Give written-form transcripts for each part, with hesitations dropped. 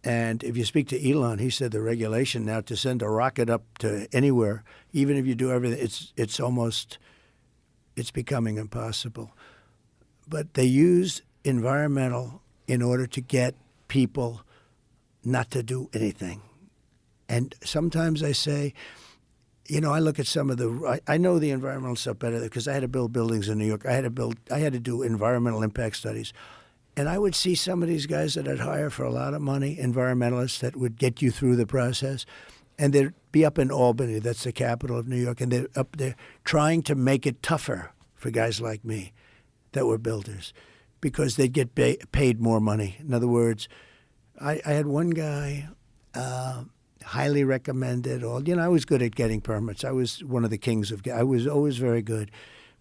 And if you speak to Elon, he said the regulation now to send a rocket up to anywhere, even if you do everything, it's becoming impossible. But they use environmental in order to get people not to do anything. And sometimes I say, I look at some of I know the environmental stuff better because I had to build buildings in New York. I had to do environmental impact studies. And I would see some of these guys that I'd hire for a lot of money, environmentalists that would get you through the process. And they'd be up in Albany, that's the capital of New York, and they're up there trying to make it tougher for guys like me that were builders because they'd get paid more money. In other words, I had one guy, highly recommended. I was good at getting permits. I was one of the kings of. I was always very good,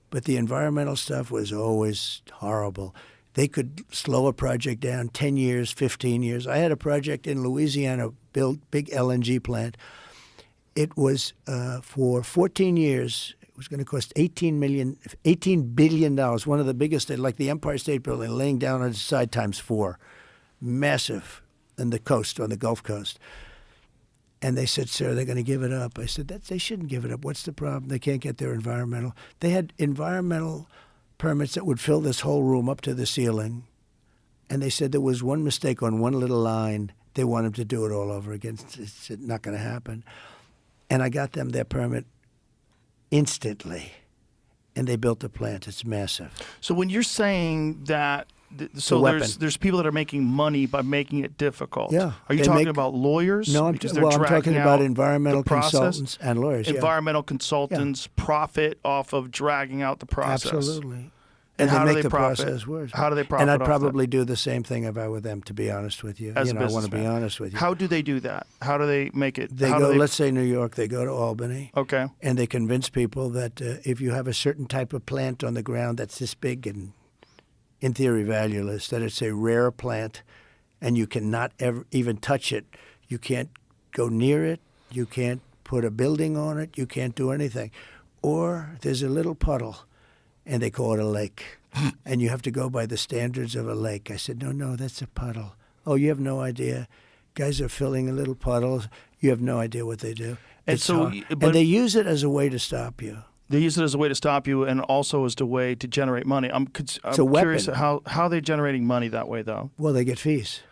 but the environmental stuff was always horrible. They could slow a project down 10 years, 15 years. I had a project in Louisiana, built big LNG plant. It was for 14 years. It was going to cost $18 billion. One of the biggest, like the Empire State Building, laying down on its side times 4, massive, on the coast, on the Gulf Coast. And they said, sir, they're going to give it up. I said, they shouldn't give it up. What's the problem? They can't get their environmental. They had environmental permits that would fill this whole room up to the ceiling. And they said there was one mistake on one little line. They want them to do it all over again. It's not going to happen. And I got them their permit instantly. And they built the plant. It's massive. So when you're saying that, there's people that are making money by making it difficult. Yeah. Are you talking about lawyers? No, I'm talking about environmental consultants and lawyers. Environmental consultants profit off of dragging out the process. Absolutely. And how they do make they the profit? Process worse. How do they profit? And I'd off probably that? do the same thing if I were them, to be honest with you. As a I want to be businessman. honest with you. How do they do that? How do they make it? Let's say New York, they go to Albany. Okay. And they convince people that if you have a certain type of plant on the ground that's this big and in theory valueless, that it's a rare plant and you cannot ever even touch it. You can't go near it. You can't put a building on it. You can't do anything. Or there's a little puddle and they call it a lake. And you have to go by the standards of a lake. I said, no, that's a puddle. Oh, you have no idea. Guys are filling a little puddles. You have no idea what they do. And and they use it as a way to stop you. They use it as a way to stop you and also as a way to generate money. I'm curious how are they generating money that way, though? Well, they get fees.